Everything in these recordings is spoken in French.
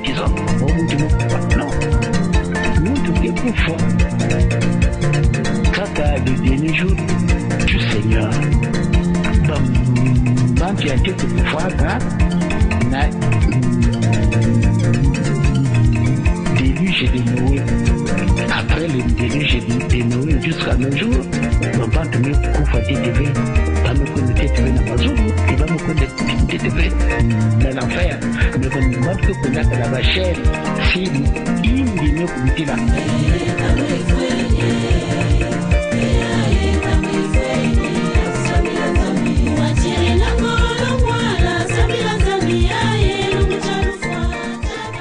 disant non, nous devons pouvoir. Kaka le dernier jour du Seigneur, dans tu as été pouvoir, déluge de Noé. Après le déluge de Noé jusqu'à nos jours, on va te mettre Koufati TV, va me connecter TV dans ma zone, et va me connecter TV dans l'enfer. Mais on va te connecter à la chaîne, si il ne comité là.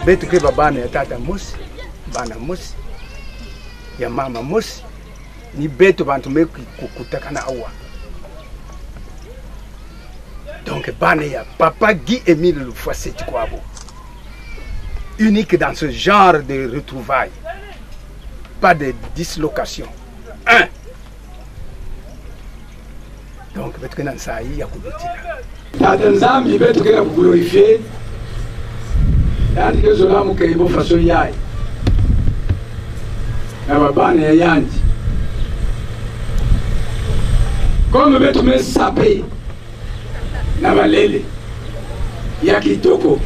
Betu ke babana ya tata musi, bana musi, ya mama musi, ni betu bantu meku kukutakana awa. Donc bana ya papa Guy Émile Loufoissé Kwabo, unique dans ce genre de retrouvailles, pas de dislocation. Un. Donc betu ke nansayi ya kubitina. Tata nzambi betu ke na glorifier. Yandi zola mukaibo faso yai na babane ya yandi comme betu me sape na balele ya kitoko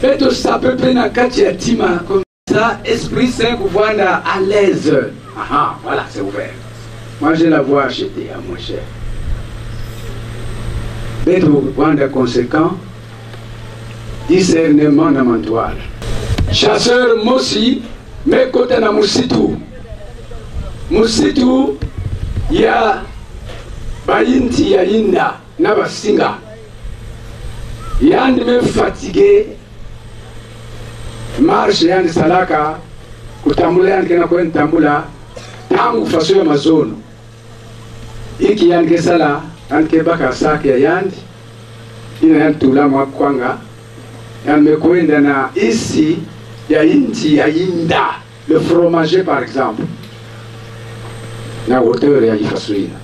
betu sape pe na kati ya tima comme ça esprit saint kuvanda à l'aise. Aha, voilà, c'est ouvert. Moi je la vois acheter à mon cher betu kuvanda conséquent. Discernement na mantoile. Chasseur mosi me kota na musitu. Musitu ya bayinti ya inda na basinga. Yandi me fatigué. Marche yandi salaka kutambula yandi kena kwen tambula tangu faso ya mazono. Iki yandi ke sala yandi ke baka saki ya yandi. Ina yandi tula mwa kwanga. Yamekwenda na ici ya inti ya inda, le fromager par exemple, na hauteur ya ifasuina.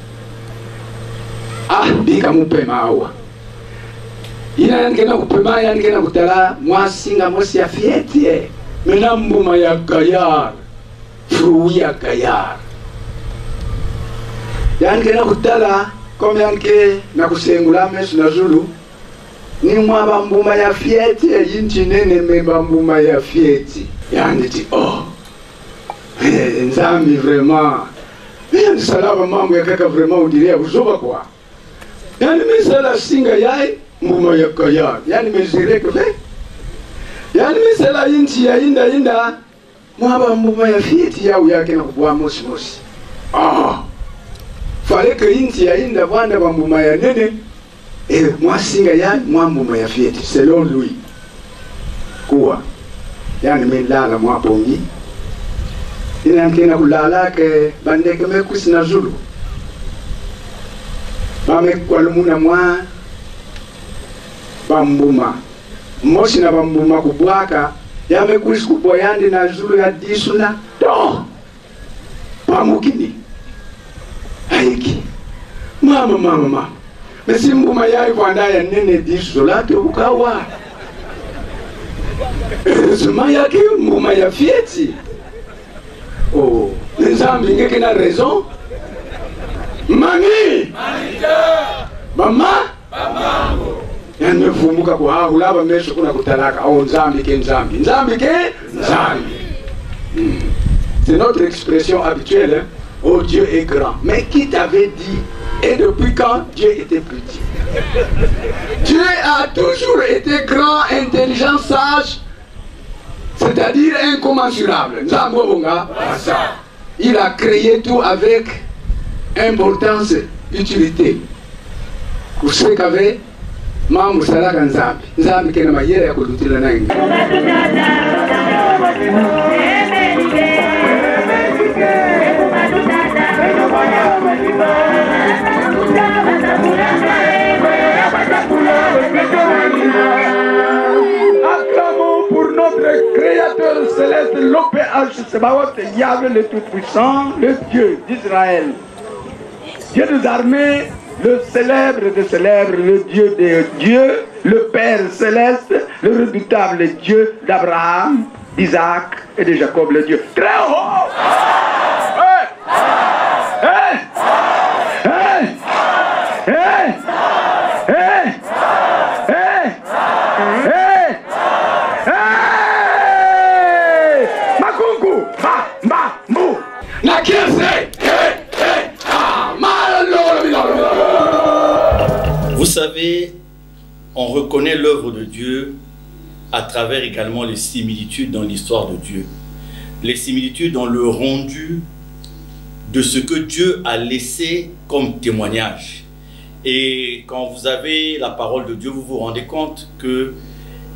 Ah, bika mupema awa. Ina yankena kupema yankena kutala mwasinga mosi ya fieti mena mbuma ya gayar, fruit ya gayar. Yankena kutala comme yanke na kusengula mesu na zulu. Ni mwa bambuma ya fieti ya yinti nene me bambuma ya fieti. Yani ti oh nzambi vraiment yani salaba mambo ya kaka vraiment udiria uzoba kwa. Yani mesala singa yai mbuma ya kaya. Yani mezire ke yani mesala yinti ya inda mwa bambuma ya fieti ya uyake na kubwa mosi. Fale ke yinti ya inda bwanda bambuma ya nene. Et moi singa ya mwambuma ya fieti selon lui kuwa yani melala mwa pongi ina nkena kulala ke bandeke mekusi na zulu bame kwalumuna mwa bambuma mosi na bambuma kubwaka ya mekusi kubwa yandi na zulu ya disuna do pamukini aiki mama Mesi mbuma ya ivanda ya nene diso lake ukawa. Zuma yake mbuma ya fieti. Oh, nzambi ngeke na raison. Mami! Mama? Mamangu. Yani mfumuka kwa haa ulaba mesho kuna kutalaka. Oh, nzambi ke nzambi. Nzambi ke nzambi. C'est notre expression habituelle. Hein? Oh, Dieu est grand. Mais qui t'avait dit? Et depuis quand Dieu était petit? Dieu a toujours été grand, intelligent, sage, c'est-à-dire incommensurable. Il a créé tout avec importance, utilité. Vous savez qu'avec Maman Salaka Nzambi, Nzambi kena mayere ya kudutila nangi. Acclamons pour notre Créateur céleste, l'OPH Sebaoth, Yahvé le Tout-Puissant, le Dieu d'Israël. Dieu des armées, le célèbre des célèbres, le Dieu des dieux, le Père céleste, le redoutable Dieu d'Abraham, d'Isaac et de Jacob, le Dieu très haut. Hey! Hey! Hey! Hey! Hey! Hey! Hey! Hey! Makungu! Ba! Ba! Mou! Na kiese! Vous savez, on reconnaît l'œuvre de Dieu à travers également les similitudes dans l'histoire de Dieu. Les similitudes dans le rendu de ce que Dieu a laissé comme témoignage. Et quand vous avez la parole de Dieu, vous vous rendez compte que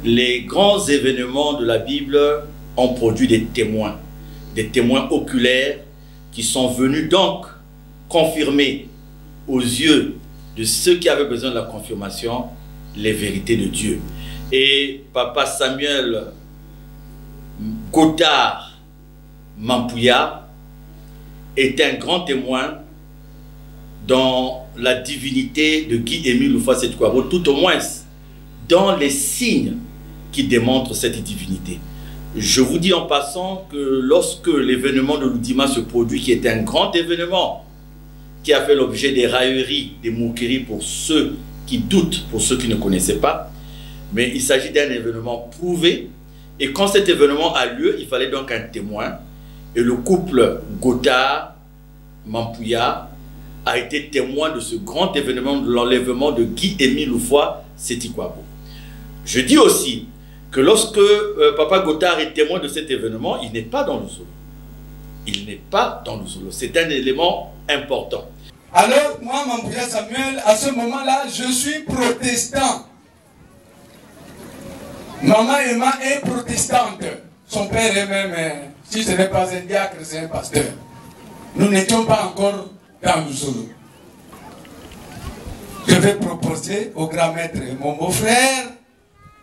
les grands événements de la Bible ont produit des témoins oculaires qui sont venus donc confirmer aux yeux de ceux qui avaient besoin de la confirmation les vérités de Dieu. Et Papa Samuel Godard Mampouya est un grand témoin dans la divinité de Guy-Émile Louffa-Setkouabo, tout au moins dans les signes qui démontrent cette divinité. Je vous dis en passant que lorsque l'événement de l'Oudima se produit, qui est un grand événement, qui a fait l'objet des railleries, des moqueries pour ceux qui doutent, pour ceux qui ne connaissaient pas, mais il s'agit d'un événement prouvé, et quand cet événement a lieu, il fallait donc un témoin, et le couple Godard-Mampouya a été témoin de ce grand événement de l'enlèvement de Guy-Émile Louffa-Setkouabo. Je dis aussi que lorsque Papa Godard est témoin de cet événement, il n'est pas dans le solo. Il n'est pas dans le solo. C'est un élément important. Alors, moi, Mampouya Samuel, à ce moment-là, je suis protestant. Maman Emma est protestante. Son père est même, si ce n'est pas un diacre, c'est un pasteur. Nous n'étions pas encore dans le solo. Je vais proposer au grand maître, mon beau-frère,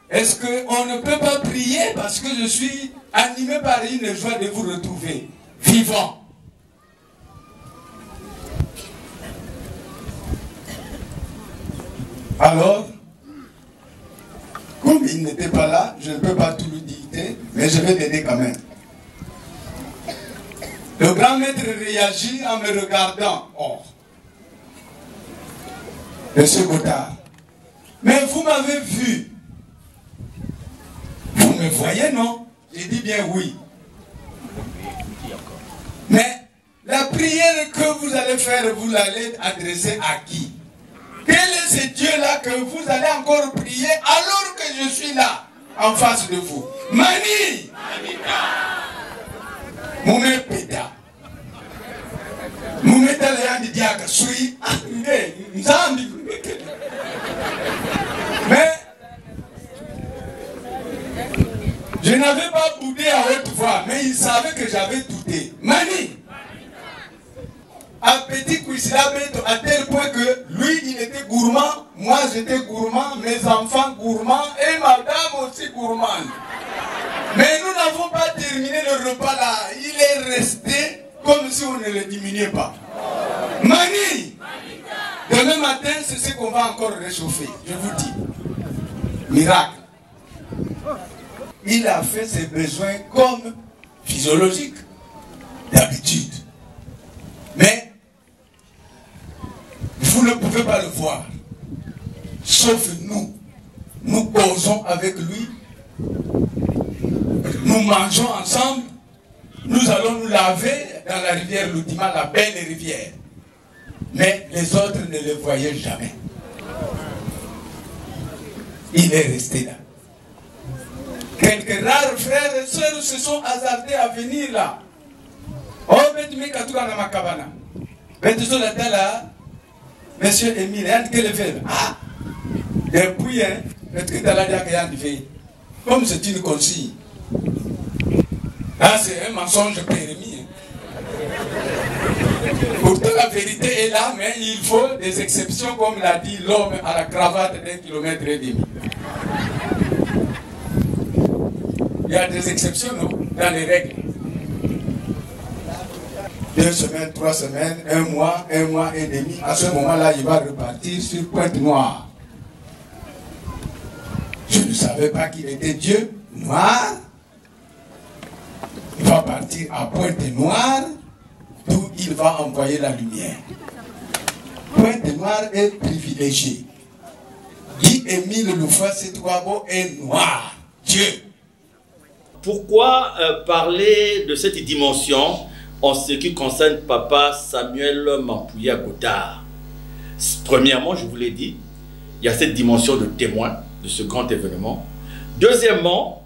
est-ce qu'on ne peut pas prier parce que je suis animé par une joie de vous retrouver vivant. Alors, comme il n'était pas là, je ne peux pas tout lui dicter, mais je vais l'aider quand même. Le grand maître réagit en me regardant. Oh, Monsieur Godard, mais vous m'avez vu. Vous me voyez, non? J'ai dit bien oui. Mais la prière que vous allez faire, vous l'allez adresser à qui? Quel est ce Dieu-là que vous allez encore prier alors que je suis là, en face de vous? Mani! Moumé Peda. Moumé Taléan de Diaka Soui. Mais je n'avais pas boudé à haute voix, mais il savait que j'avais douté. Mani! Appétit Kouissilabeto à tel point que lui il était gourmand, moi j'étais gourmand, mes enfants gourmands et madame aussi gourmande. Mais nous n'avons pas terminé le repas là, il est resté comme si on ne le diminuait pas. Mani! Demain matin c'est ce qu'on va encore réchauffer, je vous dis. Miracle. Il a fait ses besoins comme physiologiques, d'habitude. Mais vous ne pouvez pas le voir. Sauf nous. Nous causons avec lui. Nous mangeons ensemble. Nous allons nous laver dans la rivière Loudima, la belle rivière. Mais les autres ne le voyaient jamais. Il est resté là. Quelques rares frères et sœurs se sont hasardés à venir là. Oh, Monsieur Émile, quel fait? Ah, depuis, comme c'est une consigne. Là, c'est un mensonge permis. Pourtant, la vérité est là, mais il faut des exceptions, comme l'a dit l'homme à la cravate d'1,5 km. Il y a des exceptions, non? Dans les règles. 2 semaines, 3 semaines, 1 mois et demi. À ce moment-là, il va repartir sur Pointe-Noire. savait pas qu'il était Dieu, noir. Il va partir à Pointe-Noire, d'où il va envoyer la lumière. Pointe-Noire est privilégié. Guy-Émile Loufa-Sétouabo est noir. Dieu. Pourquoi parler de cette dimension en ce qui concerne Papa Samuel Mampouya Godard? Premièrement, je vous l'ai dit, il y a cette dimension de témoin de ce grand événement. Deuxièmement,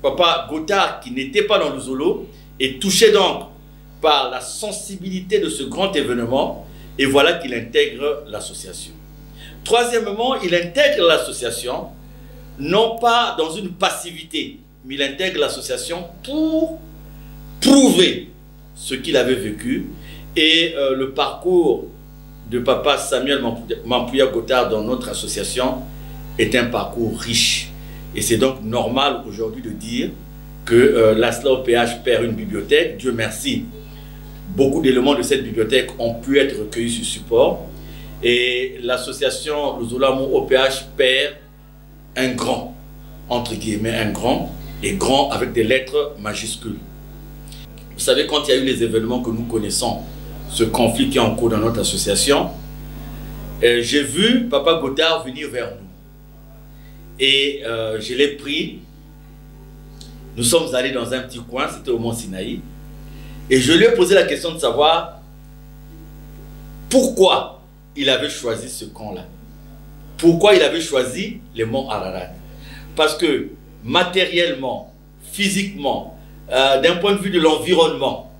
Papa Godard, qui n'était pas dans le Zolo, est touché donc par la sensibilité de ce grand événement, et voilà qu'il intègre l'association. Troisièmement, il intègre l'association, non pas dans une passivité, mais il intègre l'association pour prouver ce qu'il avait vécu. Et le parcours de Papa Samuel Mampouya Godard dans notre association est un parcours riche. Et c'est donc normal aujourd'hui de dire que l'ASLA OPH perd une bibliothèque. Dieu merci, beaucoup d'éléments de cette bibliothèque ont pu être recueillis sur support. Et l'association Luzolamo OPH perd un grand, entre guillemets un grand, et grand avec des lettres majuscules. Vous savez, quand il y a eu les événements que nous connaissons, ce conflit qui est en cours dans notre association, j'ai vu Papa Godard venir vers nous. Et je l'ai pris. Nous sommes allés dans un petit coin, c'était au Mont Sinaï. Et je lui ai posé la question de savoir pourquoi il avait choisi ce camp-là. Pourquoi il avait choisi les monts Ararat. Parce que matériellement, physiquement, d'un point de vue de l'environnement,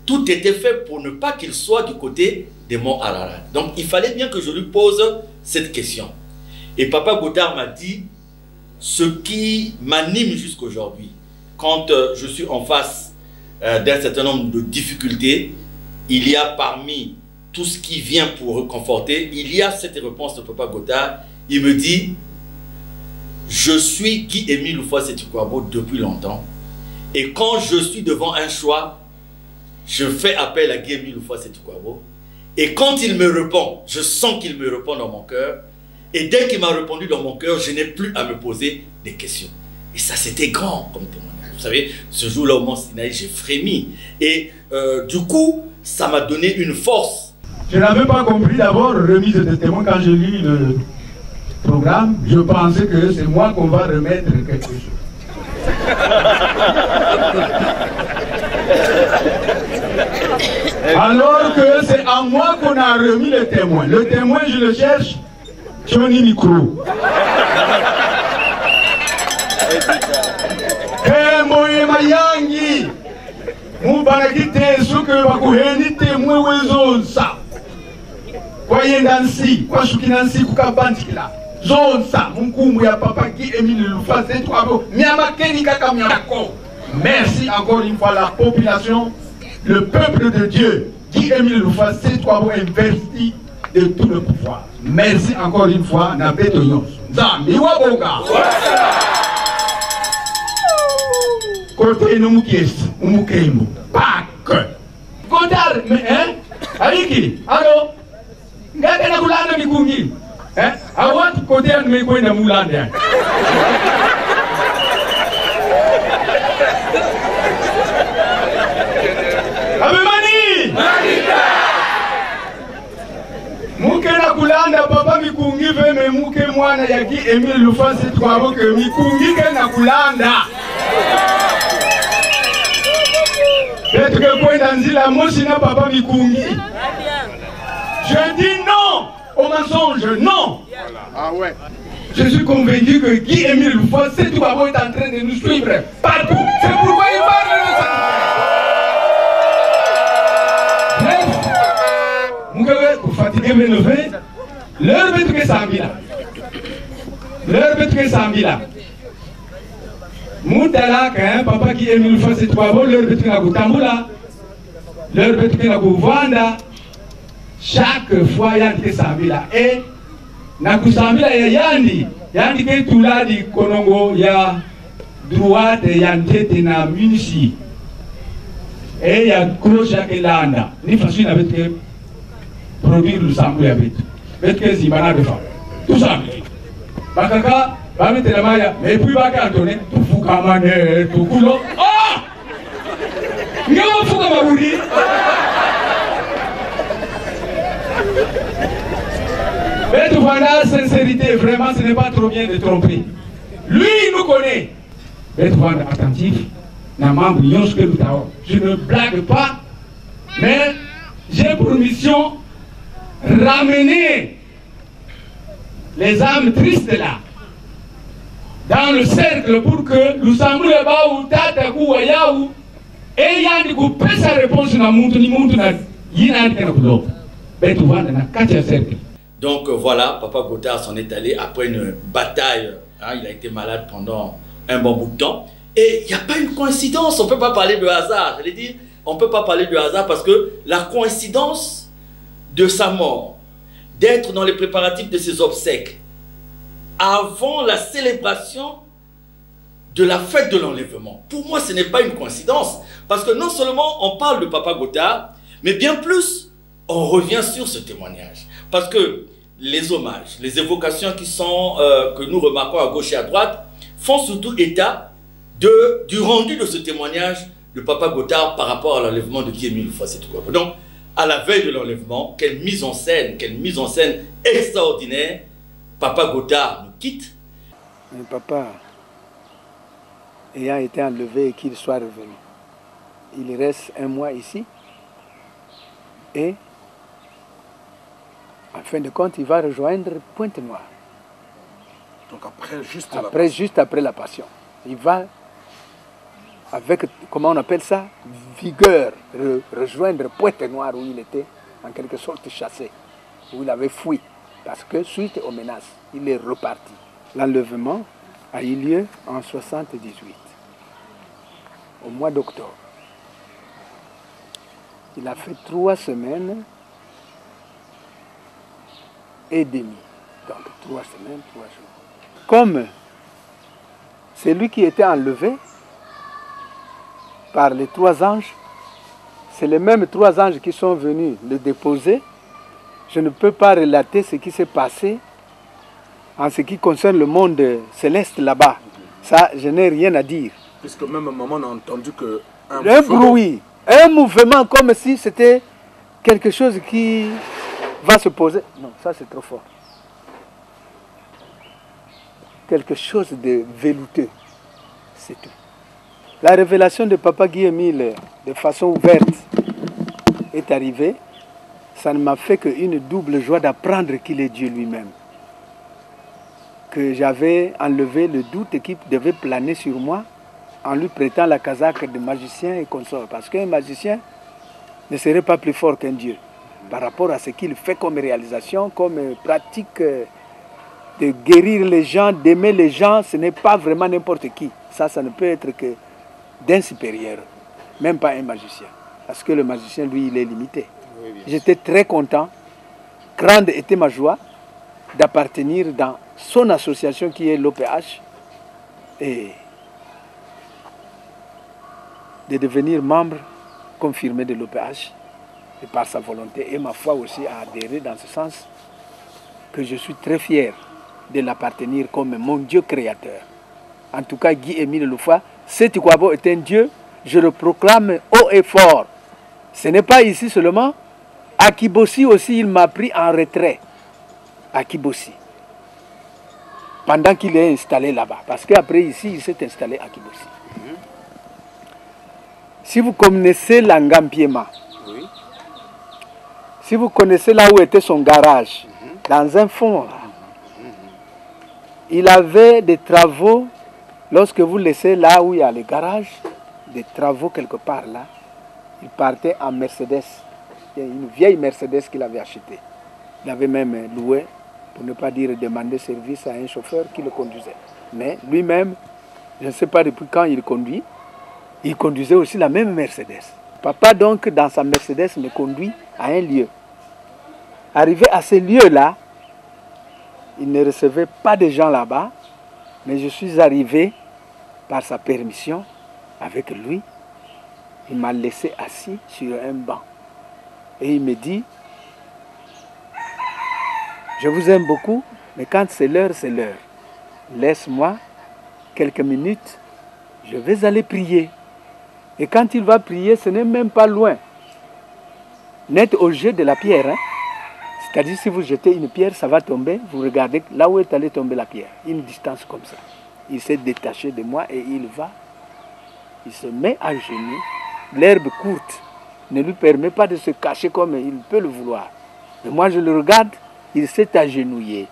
tout était fait pour ne pas qu'il soit du côté des monts Ararat. Donc il fallait bien que je lui pose cette question. Et Papa Godard m'a dit ce qui m'anime jusqu'aujourd'hui. Quand je suis en face d'un certain nombre de difficultés, il y a parmi tout ce qui vient pour réconforter, il y a cette réponse de Papa Godard. Il me dit, je suis Guy-Émile Loufa-Sétouabo depuis longtemps. Et quand je suis devant un choix, je fais appel à Guy-Émile Loufa-Sétouabo. Et quand il me répond, je sens qu'il me répond dans mon cœur. Et dès qu'il m'a répondu dans mon cœur, je n'ai plus à me poser des questions. Et ça, c'était grand comme témoignage. Vous savez, ce jour-là au Mont Sinaï, j'ai frémi. Et du coup, ça m'a donné une force. Je n'avais pas compris d'abord remise de témoins quand j'ai lu le programme. Je pensais que c'est moi qu'on va remettre quelque chose. Alors que c'est à moi qu'on a remis le témoin. Le témoin, je le cherche. Johnny Micro. Moye mayangi. Mubarakite suke wakuheni témoin wezonsa. Kwa yendansi, kwa shukinansi kukabandikila. Zonsa, munkumu ya Papa Guy-Émile Loufa-Sétouabo. Miamakeni kaka miamako. Merci encore une fois la population, le peuple de Dieu. Guy-Émile Loufa-Sétouabo investi de tout le pouvoir. Merci encore une fois, Nabeto Yons. Zambi Wabonga. Côté Noumukies, Oumoukeimo. Pâques. Godard, mais hein? Aliki, allô? Ngaka na kulanda mikungi. Hein? I want côté na mikwenda mulanda. Abemani! Malika! Muke na kulanda papa mikungi veme muke mwana ya Guy-Émile Loufa-Sétouabo ke mikungi ke na kulanda. Peut-être que kwenda nzila moshi na papa mikungi. Je dis non au mensonge, non. Ah ouais. Je suis convaincu que Guy-Émile Loufa-Sétouabo est en train de nous suivre partout. C'est pourquoi il parle de ça. Bref, vous fatiguez mes neveux. Leur bête que ça là. Leur bête que ça là. Moutala, papa Guy-Émile Loufa-Sétouabo, leur bête que la Goutambula. Leur bête que la Gouvanda. Chaque fois, il y a des Sambila. Et, Nakusambila, il y a Yandi que tout là, dit Konongo, il y a droite, il y a tête, il y a munici. Et il y a gauche, il y a l'anda. Ni façon avec que produire le Sambila avec. Avec que Zimana de femme. Tout ça. Bakaka, Mais puis, Antoine, tout fou comme un tout coulot. Oh! Non, fou comme un boudi. Mais tout voilà, sincérité, vraiment, ce n'est pas trop bien de tromper. Lui, il nous connaît. Mais tout voilà, attentif. Je ne blague pas, mais j'ai pour mission ramener les âmes tristes là dans le cercle pour que nous semblons là-bas où tata ou ayaou et yandi ku pesa réponse na muntu ni muntu na yina kana kulo betu vanda na katia cercle. Donc voilà, Papa Gothard s'en est allé après une bataille. Hein, il a été malade pendant un bon bout de temps. Et il n'y a pas une coïncidence, on ne peut pas parler de hasard. Je l'ai dit, on ne peut pas parler de hasard parce que la coïncidence de sa mort, d'être dans les préparatifs de ses obsèques, avant la célébration de la fête de l'enlèvement, pour moi ce n'est pas une coïncidence. Parce que non seulement on parle de Papa Gothard, mais bien plus, on revient sur ce témoignage. Parce que les hommages, les évocations qui sont, que nous remarquons à gauche et à droite, font surtout état du rendu de ce témoignage de Papa Gothard par rapport à l'enlèvement de Guy-Émile Houphouët-Boigny. Donc, à la veille de l'enlèvement, quelle mise en scène extraordinaire. Papa Gothard nous quitte. Mon papa, ayant été enlevé et qu'il soit revenu, il reste un mois ici et en fin de compte, il va rejoindre Pointe-Noire. Donc juste après la Passion. Il va avec, comment on appelle ça, vigueur, rejoindre Pointe-Noire où il était en quelque sorte chassé, où il avait fui. Parce que suite aux menaces, il est reparti. L'enlèvement a eu lieu en 1978, au mois d'octobre. Il a fait 3 semaines et demie. Donc 3 semaines, 3 jours. Comme c'est lui qui était enlevé par les 3 anges, c'est les mêmes 3 anges qui sont venus le déposer. Je ne peux pas relater ce qui s'est passé en ce qui concerne le monde céleste là-bas. Ça, je n'ai rien à dire. Puisque même à un moment, on a entendu que... Un bruit, un mouvement comme si c'était quelque chose qui va se poser. Non, ça c'est trop fort. Quelque chose de velouteux, c'est tout. La révélation de Papa Guy-Émile de façon ouverte est arrivée. Ça ne m'a fait qu'une double joie d'apprendre qu'il est Dieu lui-même. Que j'avais enlevé le doute qui devait planer sur moi en lui prêtant la casaque de magicien et consort. Parce qu'un magicien ne serait pas plus fort qu'un Dieu. Par rapport à ce qu'il fait comme réalisation, comme pratique de guérir les gens, d'aimer les gens, ce n'est pas vraiment n'importe qui. Ça ne peut être que d'un supérieur, même pas un magicien. Parce que le magicien, lui, il est limité. Oui, j'étais très content. Grande était ma joie d'appartenir dans son association qui est l'OPH et de devenir membre confirmé de l'OPH et par sa volonté et ma foi aussi a adhéré dans ce sens que je suis très fier de l'appartenir comme mon Dieu créateur. En tout cas, Guy-Émile Loufa, Seti Kouabo est un Dieu, je le proclame haut et fort. Ce n'est pas ici seulement. À Kibossi aussi, il m'a pris en retrait. À Kibossi. Pendant qu'il est installé là-bas. Parce qu'après ici, il s'est installé à Kibossi. Si vous connaissez l'Angampiema, oui. Si vous connaissez là où était son garage, dans un fond, il avait des travaux, lorsque vous laissez là où il y a le garage, des travaux quelque part là, il partait en Mercedes. Il y a une vieille Mercedes qu'il avait achetée. Il avait même loué, pour ne pas dire demandé service à un chauffeur qui le conduisait. Mais lui-même, je ne sais pas depuis quand il conduit, il conduisait aussi la même Mercedes. Papa donc, dans sa Mercedes, me conduit à un lieu. Arrivé à ce lieu-là, il ne recevait pas de gens là-bas, mais je suis arrivé par sa permission avec lui. Il m'a laissé assis sur un banc. Et il me dit, je vous aime beaucoup, mais quand c'est l'heure, c'est l'heure. laisse-moi quelques minutes, je vais aller prier. Et quand il va prier, ce n'est même pas loin. Net au jet de la pierre. Hein? C'est-à-dire, si vous jetez une pierre, ça va tomber. Vous regardez là où est allée tomber la pierre. Une distance comme ça. Il s'est détaché de moi et il va. Il se met à genoux. L'herbe courte ne lui permet pas de se cacher comme il peut le vouloir. Mais moi, je le regarde, il s'est agenouillé.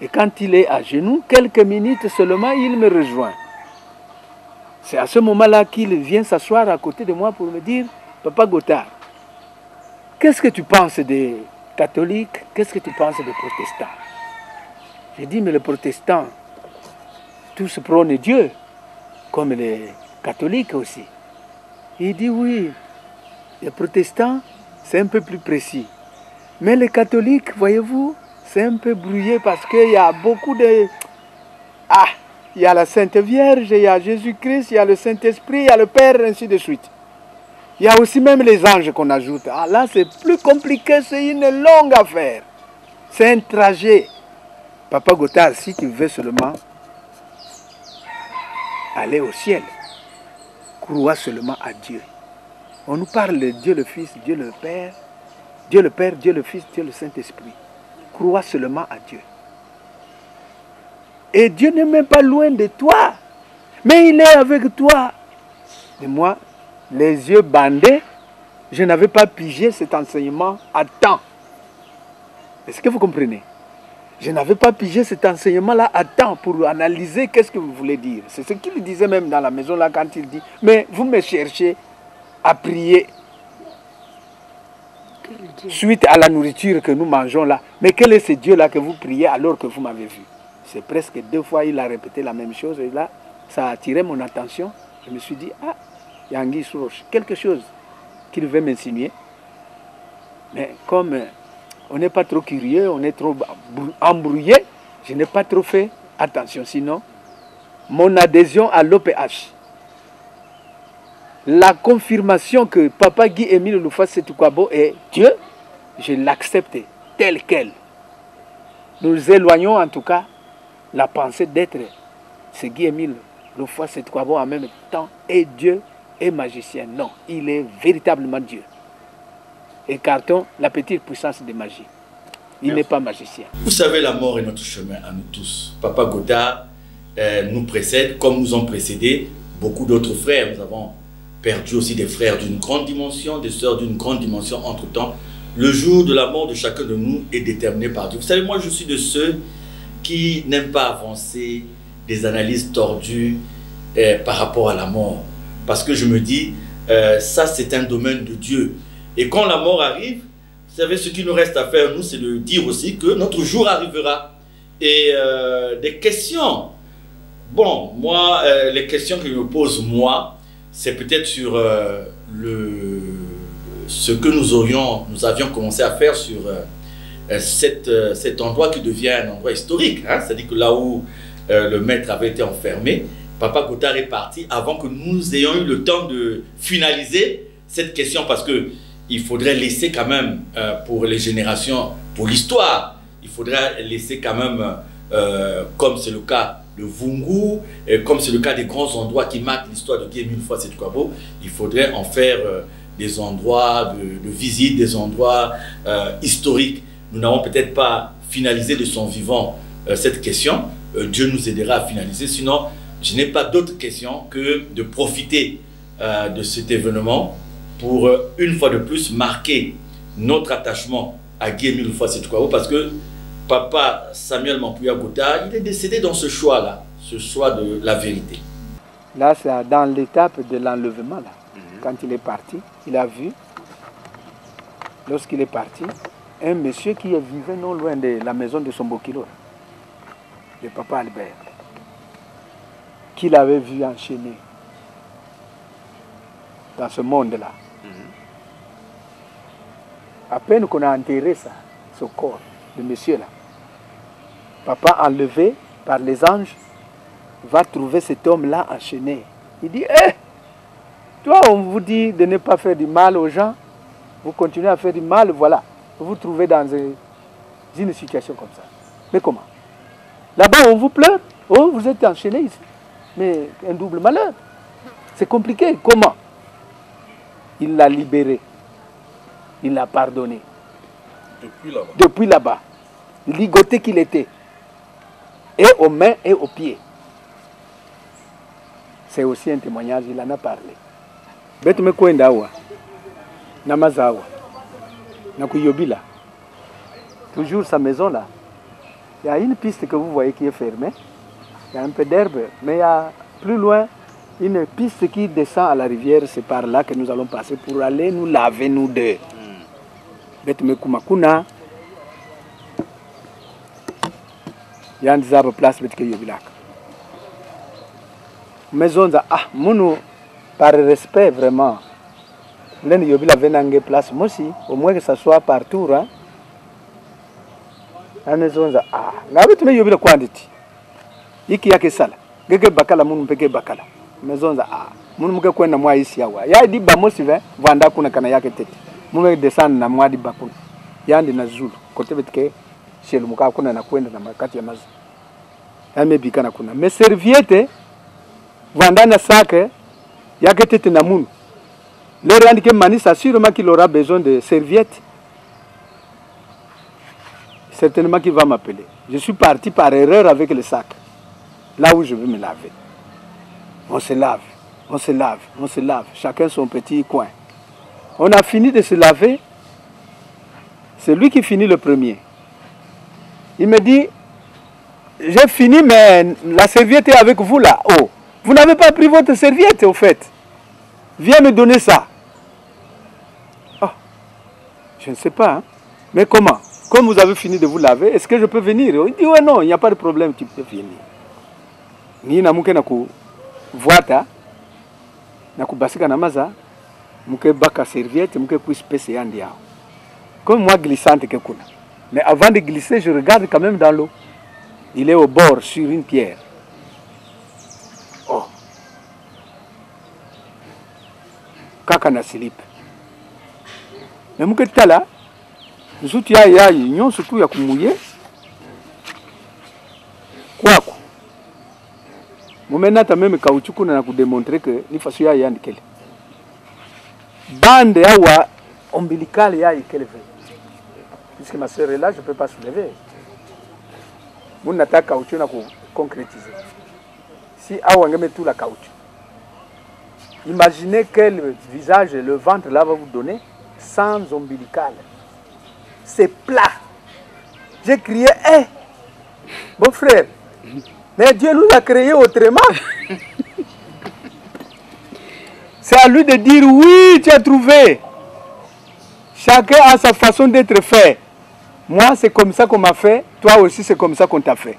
Et quand il est à genoux, quelques minutes seulement, il me rejoint. C'est à ce moment-là qu'il vient s'asseoir à côté de moi pour me dire, Papa Gothard, qu'est-ce que tu penses des catholiques? Qu'est-ce que tu penses des protestants? J'ai dit, mais les protestants, tous prônent Dieu, comme les catholiques aussi. Il dit, oui, les protestants, c'est un peu plus précis. Mais les catholiques, voyez-vous, c'est un peu brouillé parce qu'il y a beaucoup de... Ah, il y a la Sainte Vierge, il y a Jésus-Christ, il y a le Saint-Esprit, il y a le Père, ainsi de suite. Il y a aussi même les anges qu'on ajoute. Ah, là, c'est plus compliqué, c'est une longue affaire. C'est un trajet. Papa Gothard, si tu veux seulement aller au ciel, crois seulement à Dieu. On nous parle de Dieu le Fils, Dieu le Père, Dieu le Père, Dieu le Fils, Dieu le Saint-Esprit. Crois seulement à Dieu. Et Dieu n'est même pas loin de toi, mais il est avec toi. Et moi, les yeux bandés, je n'avais pas pigé cet enseignement à temps. Est-ce que vous comprenez? Je n'avais pas pigé cet enseignement-là à temps pour analyser qu'est-ce que vous voulez dire. C'est ce qu'il disait même dans la maison là quand il dit, mais vous me cherchez à prier suite à la nourriture que nous mangeons là. Mais quel est ce Dieu-là que vous priez alors que vous m'avez vu? C'est presque 2 fois il a répété la même chose et là, ça a attiré mon attention. Je me suis dit, ah, il y a Anguille sous roche, quelque chose qu'il veut m'insinuer. Mais comme on n'est pas trop curieux, on est trop embrouillé, je n'ai pas trop fait attention. Sinon, mon adhésion à l'OPH, la confirmation que Papa Guy-Émile Louffa-Setukwabo est Dieu, je l'accepte tel quel. Nous éloignons en tout cas la pensée d'être ce Guy-Émile Louffa-Setukwabo en même temps et Dieu et magicien. Non, il est véritablement Dieu. Écartons la petite puissance de magie. Il n'est pas magicien. Vous savez, la mort est notre chemin à nous tous. Papa Gothard nous précède, comme nous ont précédé beaucoup d'autres frères. Nous avons perdu aussi des frères d'une grande dimension, des sœurs d'une grande dimension entre-temps. Le jour de la mort de chacun de nous est déterminé par Dieu. Vous savez, moi, je suis de ceux qui n'aiment pas avancer des analyses tordues par rapport à la mort. Parce que je me dis, ça, c'est un domaine de Dieu. Et quand la mort arrive, vous savez, ce qu'il nous reste à faire, nous, c'est de dire aussi que notre jour arrivera. Et des questions. Bon, moi, les questions que je me pose, moi, c'est peut-être sur ce que nous avions commencé à faire sur cet endroit qui devient un endroit historique. Hein? C'est-à-dire que là où le maître avait été enfermé, Papa Gothard est parti avant que nous ayons eu le temps de finaliser cette question parce que il faudrait laisser quand même pour les générations, pour l'histoire, il faudrait laisser quand même, comme c'est le cas de Vungu, comme c'est le cas des grands endroits qui marquent l'histoire de Guy-Émile Louffa-Setukwabo, il faudrait en faire des endroits de visite, des endroits historiques. Nous n'avons peut-être pas finalisé de son vivant cette question. Dieu nous aidera à finaliser. Sinon, je n'ai pas d'autre question que de profiter de cet événement pour une fois de plus marquer notre attachement à Guy-Émile Louffa-Setukwabo parce que Papa Samuel Mampouya Gothard, il est décédé dans ce choix-là, ce choix de la vérité. Là, c'est dans l'étape de l'enlèvement. Quand il est parti, il a vu, lorsqu'il est parti, un monsieur qui vivait non loin de la maison de son Bokilo, le Papa Albert, qu'il avait vu enchaîné dans ce monde-là. À peine qu'on a enterré ça, ce corps de monsieur-là, Papa enlevé par les anges va trouver cet homme-là enchaîné. Il dit, toi on vous dit de ne pas faire du mal aux gens, vous continuez à faire du mal, voilà. Vous vous trouvez dans une situation comme ça. Mais comment? Là-bas on vous pleure, Oh, vous êtes enchaîné ici. Mais un double malheur. C'est compliqué. Comment? Il l'a libéré. Il l'a pardonné. Depuis là-bas. Ligoté qu'il était. Et aux mains et aux pieds. C'est aussi un témoignage, il en a parlé. Betume kwenda awa. Namazawa. Nakuyobila. Toujours sa maison là. Il y a une piste que vous voyez qui est fermée. Il y a un peu d'herbe, mais il y a plus loin une piste qui descend à la rivière. C'est par là que nous allons passer pour aller nous laver, nous deux. Betume kumakuna. Il y a une place betike yobilak. Maison za munu par respect vraiment. L'un yobila venange place moi aussi, au moins que ça soit partout hein. La maison za na betume yobila quantity. Iki yake sala. Gege bakala munu peke bakala. Maison za munu mke kwenda mwa isi yawa. Ya di ba mosi ve vanda kuna kana yake tete. Munu descend na mwa di bakuna. Yandi na Zulu. Kote betike shelu muka kuna na kwenda na makati ya mazu. Yamebika na kuna. Mais serviette vanda na sac yake tete na munu. Le randike manisa sûrement qu'il aura besoin de serviettes. Certainement qu'il va m'appeler. Je suis parti par erreur avec le sac. Là où je veux me laver. On se lave, on se lave, on se lave. Chacun son petit coin. On a fini de se laver. C'est lui qui finit le premier. Il me dit, j'ai fini, mais la serviette est avec vous là. Oh, vous n'avez pas pris votre serviette au fait. Viens me donner ça. Oh, je ne sais pas. Hein. Mais comment? Comme vous avez fini de vous laver, est-ce que je peux venir? Il dit, ouais, non, il n'y a pas de problème, tu peux venir. Ni na muke na ku vuata, na ku basika na maza, muke baka serviette, muke ku espèce yandi yao. Comme moi glissante que kuna. Mais avant de glisser, je regarde quand même dans l'eau. Il est au bord, sur une pierre. Oh. Kaka na slip. Mais muke tala, nsuti ya nyon surtout ya kumuye. Kwako. Maintenant, tu as même caoutchouc na démontrer que ni façon ya yandikele. Bande yawa ombilical ya ikeleve. Puisque ma sœur est là, je ne peux pas soulever. Mon nata caoutchouc na concrétiser. Si awa ngeme tout la caoutchouc. Imaginez quel visage le ventre là va vous donner sans ombilical. C'est plat. J'ai crié, hé, bon frère. Mais Dieu nous a créés autrement. C'est à lui de dire oui, tu as trouvé. Chacun a sa façon d'être fait. Moi, c'est comme ça qu'on m'a fait. Toi aussi, c'est comme ça qu'on t'a fait.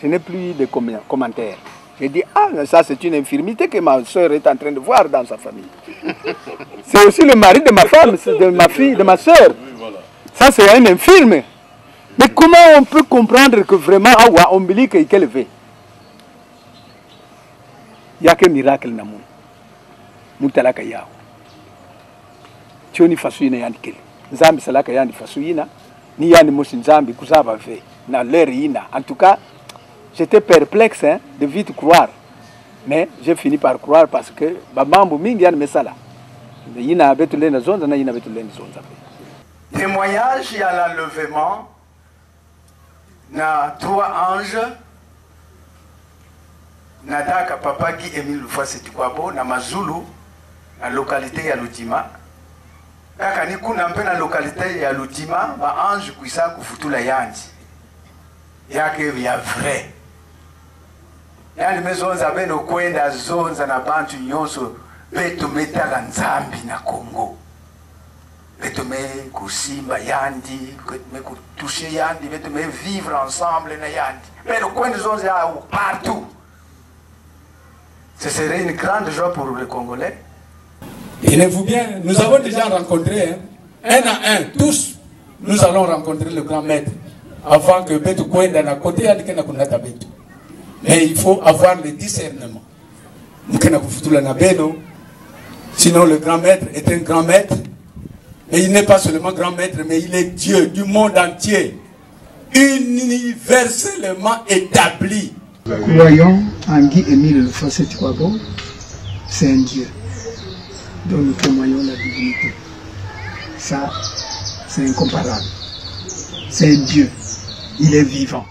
Je n'ai plus de commentaires. J'ai dit, ça c'est une infirmité que ma soeur est en train de voir dans sa famille. C'est aussi le mari de ma femme, de ma fille, de ma soeur. Ça c'est un infirme. Mais comment on peut comprendre que vraiment, ombilique est élevé? Il n'y a que miracle dans le monde. Moutalaka yao. Tioni fasuina yandikele. Nzambi salaka yandi fasuina. Ni yandi mosi nzambi kuzaba ve. Na l'air ina. En tout cas, j'étais perplexe hein, de vite croire. Mais j'ai fini par croire parce que babambo mingi yandi mesala. Yina betulena zonza na yina betulena zonza. Témoignage, il y a l'enlèvement. Na 3 anges. Nataka papa Guy Emile Lufwasi Tikwabo na Mazulu na localité ya Lutima. Kaka ni kuna mpe na localité ya Lutima ba ange kuisa kufutula yanji. Yake ya vrai. Yani mezonza beno kwenda zonza na bantu nyonso beto metaka nzambi na Congo. Beto me kusimba yandi, me toucher yandi, beto me vivre ensemble na yandi. Beno kwenda zonza ya partout. Ce serait une grande joie pour les Congolais. Tenez-vous bien, nous avons déjà rencontré, un à un, tous, nous allons rencontrer le grand maître avant que Beto Kwenda na côté de Kunata Beto. Mais il faut avoir le discernement. Sinon, le grand maître est un grand maître. Et il n'est pas seulement grand maître, mais il est Dieu du monde entier. Universellement établi. Croyons en Guy Émile Lefosset-Kwabo, c'est un Dieu dont nous témoignons la divinité. Ça, c'est incomparable. C'est un Dieu. Il est vivant.